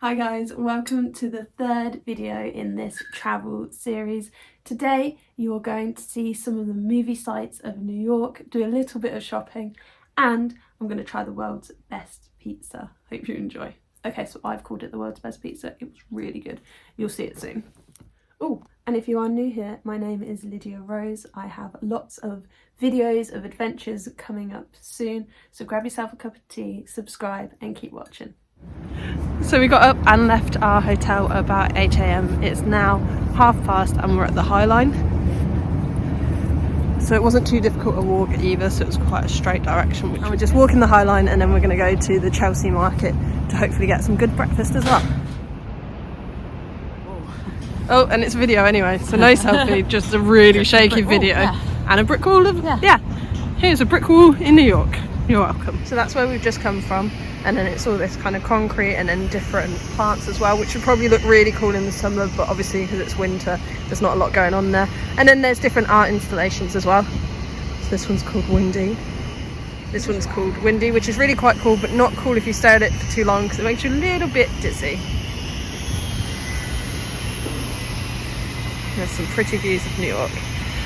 Hi guys, welcome to the third video in this travel series. Today you are going to see some of the movie sites of New York, do a little bit of shopping, and I'm going to try the world's best pizza. Hope you enjoy. Okay, so I've called it the world's best pizza. It was really good. You'll see it soon. Oh, and if you are new here, my name is Lydia Rose. I have lots of videos of adventures coming up soon, so grab yourself a cup of tea, subscribe and keep watching. So we got up and left our hotel about 8 AM. It's now past and we're at the High Line. So it wasn't too difficult to walk either, so it was quite a straight direction. And we're just walking the High Line and then we're going to go to the Chelsea market to hopefully get some good breakfast as well. Oh, and it's video anyway, so no selfie, just a really shaky video. And a brick wall of, here's a brick wall in New York. You're welcome. So that's where we've just come from. And then it's all this kind of concrete and then different plants as well, which would probably look really cool in the summer, but obviously because it's winter there's not a lot going on there. And then there's different art installations as well. So this one's called Windy. This one's called Windy, which is really quite cool, but not cool if you stare at it for too long because it makes you a little bit dizzy. There's some pretty views of New York.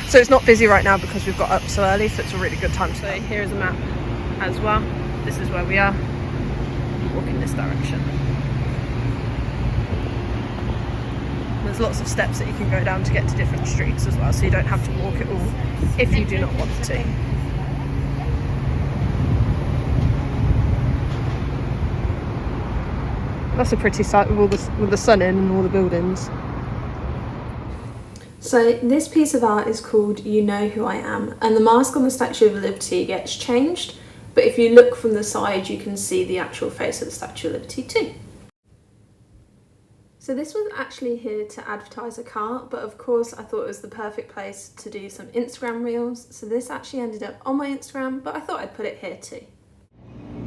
So it's not busy right now because we've got up so early, so it's a really good time. So here's a map as well. This is where we are. Walk in this direction. There's lots of steps that you can go down to get to different streets as well, so you don't have to walk it all if you do not want to. That's a pretty sight with the sun in and all the buildings. So this piece of art is called You Know Who I Am, and the mask on the Statue of Liberty gets changed. But if you look from the side, you can see the actual face of the Statue of Liberty too. So this was actually here to advertise a car, but of course I thought it was the perfect place to do some Instagram reels. So this actually ended up on my Instagram, but I thought I'd put it here too.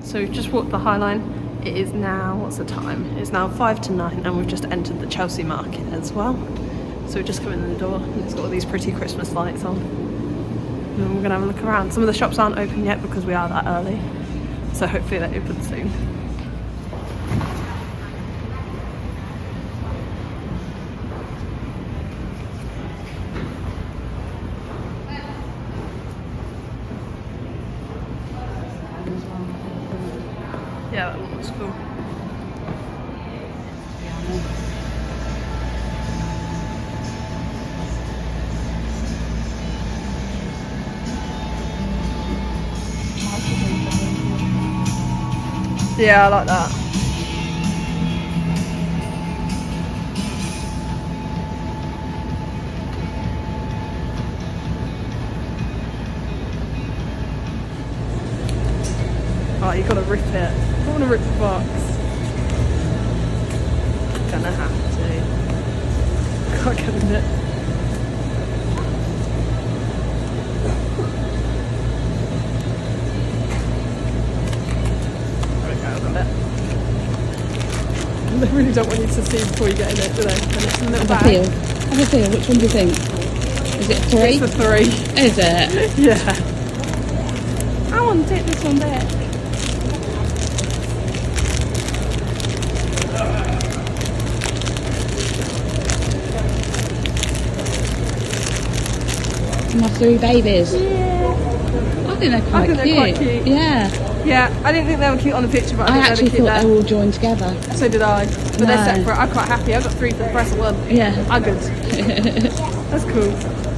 So we've just walked the High Line. It is now, what's the time? It's now 5 to 9 and we've just entered the Chelsea market as well. So we're just coming in the door and it's got all these pretty Christmas lights on. And we're going to have a look around. Some of the shops aren't open yet because we are that early, so hopefully they're open soon. Yeah, that one looks cool. Yeah, I like that. Oh, you gotta rip it. I don't want to rip the box. Gonna have to. Can't get in it. They really don't want you to see before you get in it, do they? And it's a little bag. Have a feel. Which one do you think? Is it 3? It's the 3. Is it? Yeah. I want to take this one back. My 3 babies. Yeah. I think they're quite cute. Yeah. Yeah, I didn't think they were cute on the picture, but I actually thought they were all joined together. So did I. But they're separate. I'm quite happy. I got 3 for the price of 1. Yeah. I'm good. That's cool.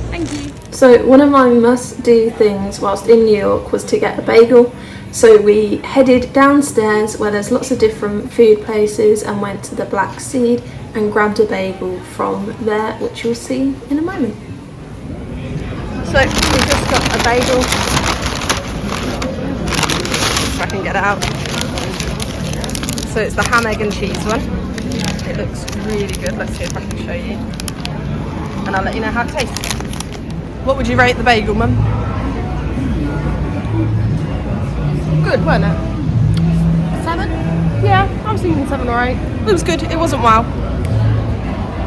Thank you. So one of my must-do things whilst in New York was to get a bagel. So we headed downstairs where there's lots of different food places and went to the Black Seed and grabbed a bagel from there, which you'll see in a moment. So we just got a bagel. If I can get it out. So it's the ham, egg and cheese one. It looks really good. Let's see if I can show you. And I'll let you know how it tastes. What would you rate the bagel, Mum? Good, weren't it? 7? Yeah, I was thinking 7 or 8. It was good. It wasn't wow.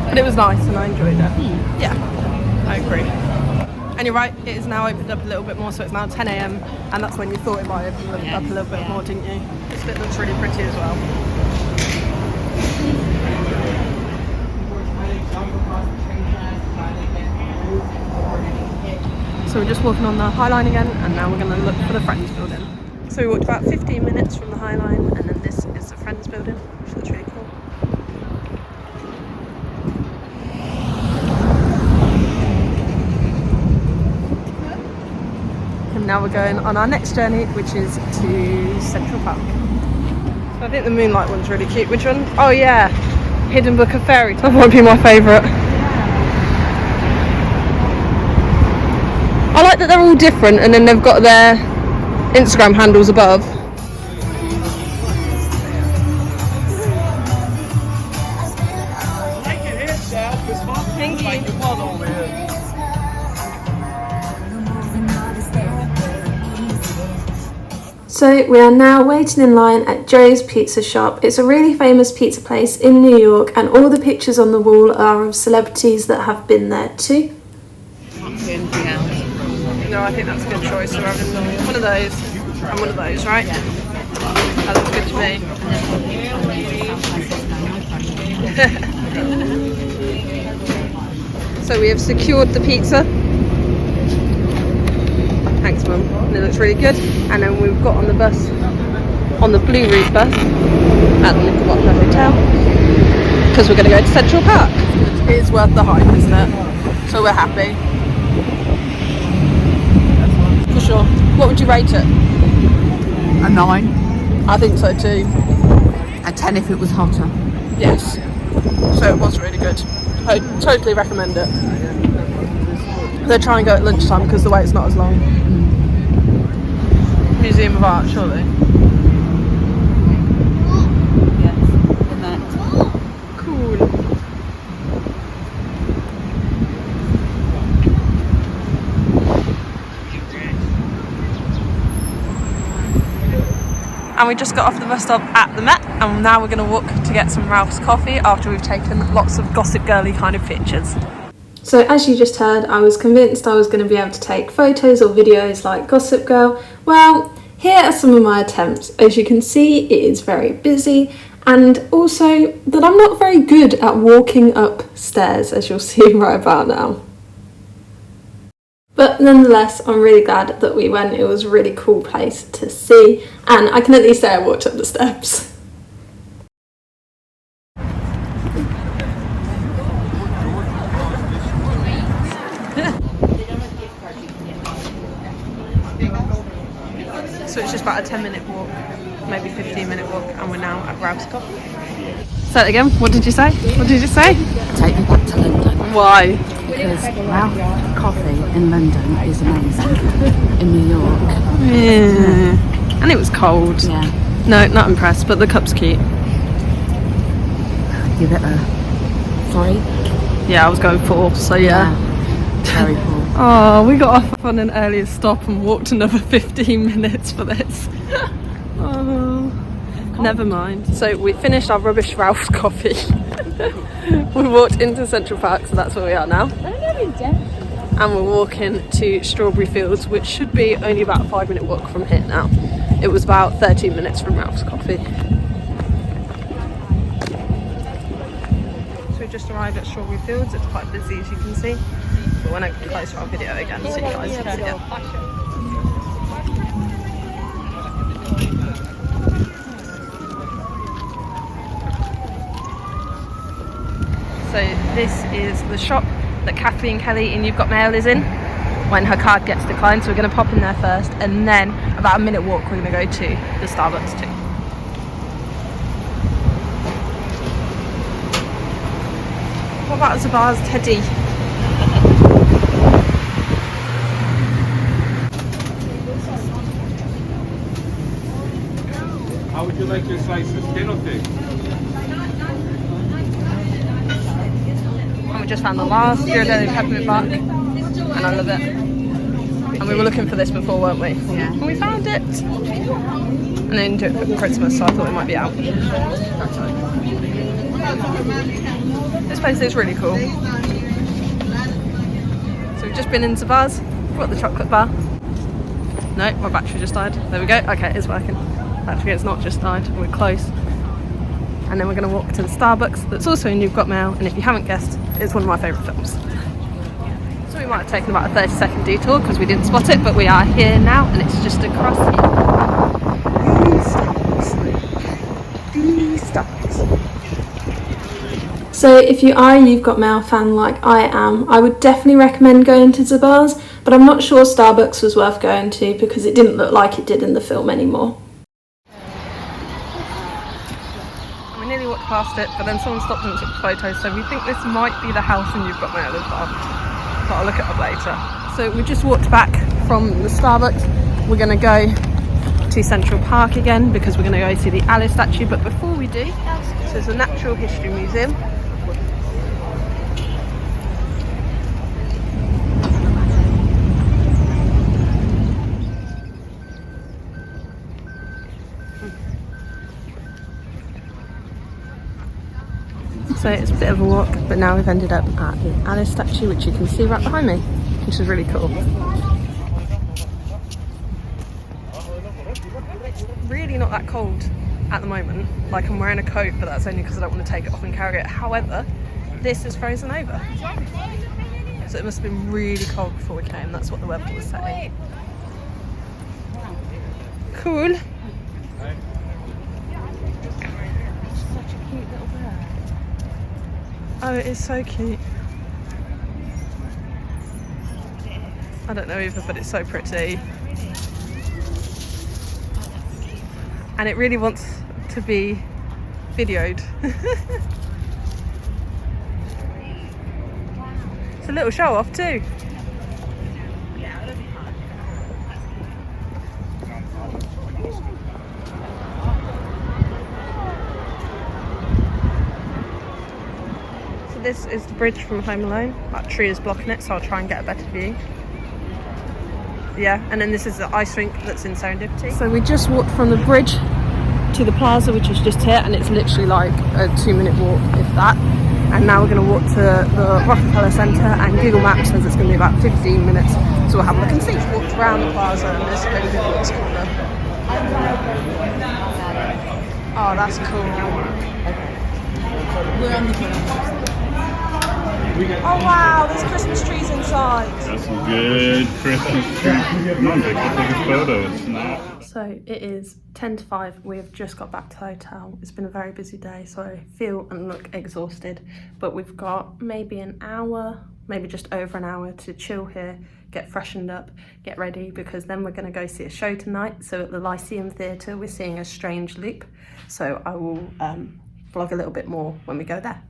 But it was nice and I enjoyed it. Yeah, I agree. And you're right, it is now opened up a little bit more, so it's now 10 AM and that's when you thought it might open up a little bit more, didn't you? This bit looks really pretty as well. just walking on the High Line again, and now we're going to look for the Friends building. So we walked about 15 minutes from the High Line, and then this is the Friends building, which looks really cool. And now we're going on our next journey, which is to Central Park. So I think the Moonlight one's really cute. Which one? Oh yeah, Hidden Book of Fairy Tales. That might be my favourite. I like that they're all different, and then they've got their Instagram handles above. Thank you. So we are now waiting in line at Joe's Pizza Shop. It's a really famous pizza place in New York, and all the pictures on the wall are of celebrities that have been there too. Can't see anything else. No, I think that's a good choice. We're having one of those and one of those, right? Yeah. That looks good to me. So we have secured the pizza. Thanks, Mum. And it looks really good. And then we've got on the bus, on the Blue Route bus, at the Knickerbocker Hotel, because we're going to go to Central Park. It is worth the hype, isn't it? So we're happy. For sure. What would you rate it? A 9. I think so too. A 10 if it was hotter. Yes. So it was really good. I totally recommend it. They'll try and go at lunchtime because the wait's not as long. Museum of Art, surely. Yes, the Met. Cool. And we just got off the bus stop at the Met, and now we're going to walk to get some Ralph's coffee after we've taken lots of Gossip Girly kind of pictures. So as you just heard, I was convinced I was going to be able to take photos or videos like Gossip Girl. Well, here are some of my attempts. As you can see, it is very busy, and also that I'm not very good at walking up stairs, as you'll see right about now. But nonetheless, I'm really glad that we went. It was a really cool place to see, and I can at least say I walked up the steps. So it's just about a 10-minute walk, maybe 15-minute walk, and we're now at Ralph's Coffee. Say it again. What did you say? What did you say? Take me back to London. Why? Because Ralph coffee in London is amazing. In New York. Yeah. And it was cold. Yeah. No, not impressed, but the cup's cute. Give it a 3. Yeah, I was going 4, so yeah. Very cool. Oh, we got off on an earlier stop and walked another 15 minutes for this. Oh, never mind. So we finished our rubbish Ralph's coffee. We walked into Central Park, so that's where we are now. And we're walking to Strawberry Fields, which should be only about a 5-minute walk from here now. It was about 13 minutes from Ralph's Coffee. So we just arrived at Strawberry Fields. It's quite busy, as you can see. But when I get closer, I'll video again so you guys can see it. So this is the shop that Kathleen Kelly in You've Got Mail is in when her card gets declined. So we're going to pop in there first, and then about a minute walk we're going to go to the Starbucks too. What about Zabar's Teddy? How would you like your slices, skin or thick? And we just found the last Ghirardelli peppermint bark, and I love it. And we were looking for this before, weren't we? Yeah. And we found it. And they didn't do it for Christmas, so I thought it might be out. This place is really cool. So we've just been into bars, brought the chocolate bar. No, my battery just died. There we go. Okay, it's working. Actually, it's not just died. We're close. And then we're going to walk to the Starbucks that's also in You've Got Mail, and if you haven't guessed, it's one of my favourite films. So we might have taken about a 30-second detour because we didn't spot it, but we are here now and it's just across here. These stocks. So if you are a You've Got Mail fan like I am, I would definitely recommend going to Zabar's, but I'm not sure Starbucks was worth going to because it didn't look like it did in the film anymore. We nearly walked past it, but then someone stopped and took photos, so we think this might be the house in You've Got Mail as well. But I'll look it up later. So we just walked back from the Starbucks. We're going to go to Central Park again because we're going to go see the Alice statue, but before we do, so there's a Natural History Museum. So it's a bit of a walk, but now we've ended up at the Alice statue, which you can see right behind me, which is really cool. Really not that cold at the moment. Like, I'm wearing a coat, but that's only because I don't want to take it off and carry it. However, this is frozen over. So it must have been really cold before we came. That's what the weather was saying. Cool. Such a cute little bird. Oh, it is so cute. I don't know either, but it's so pretty. And it really wants to be videoed. It's a little show off too. So this is the bridge from Home Alone. That tree is blocking it, so I'll try and get a better view. Yeah, and then this is the ice rink that's in Serendipity. So we just walked from the bridge to the plaza, which is just here, and it's literally like a 2-minute walk, if that. And now we're going to walk to the Rockefeller Centre, and Google Maps says it's going to be about 15 minutes. So we'll have a look and see. Walked around the plaza and this really good what's corner. Oh, that's cool. We're on the Oh wow, there's Christmas trees inside. That's some good Christmas trees. Come on, take a photo. It's not. So it is 10 to 5. We have just got back to the hotel. It's been a very busy day, so I feel and look exhausted. But we've got maybe an hour, maybe just over an hour to chill here, get freshened up, get ready, because then we're going to go see a show tonight. So at the Lyceum Theatre, we're seeing A Strange Loop. So I will vlog a little bit more when we go there.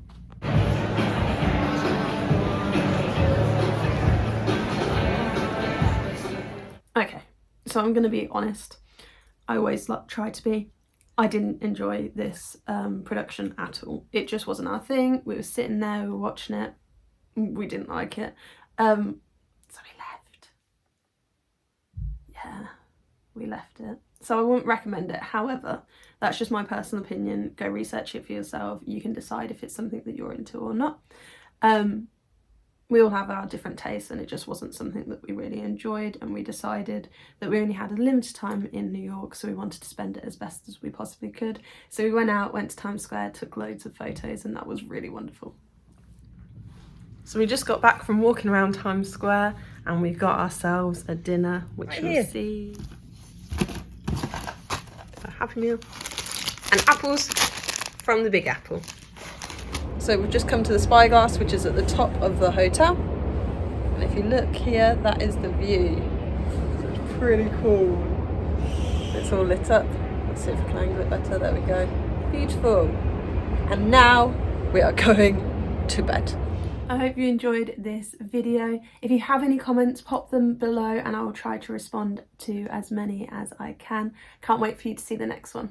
Okay, so I'm going to be honest. I always try to be. I didn't enjoy this production at all. It just wasn't our thing. We were sitting there, we were watching it. We didn't like it. So we left. Yeah, we left it. So I wouldn't recommend it. However, that's just my personal opinion. Go research it for yourself. You can decide if it's something that you're into or not. We all have our different tastes, and it just wasn't something that we really enjoyed, and we decided that we only had a limited time in New York, so we wanted to spend it as best as we possibly could. So we went out, went to Times Square, took loads of photos, and that was really wonderful. So we just got back from walking around Times Square, and we got ourselves a dinner, which you'll see. A Happy Meal. And apples from the Big Apple. So we've just come to the Spyglass, which is at the top of the hotel. And if you look here, that is the view. So it's pretty cool. It's all lit up. Let's see if we can angle it better. There we go. Beautiful. And now we are going to bed. I hope you enjoyed this video. If you have any comments, pop them below and I will try to respond to as many as I can. Can't wait for you to see the next one.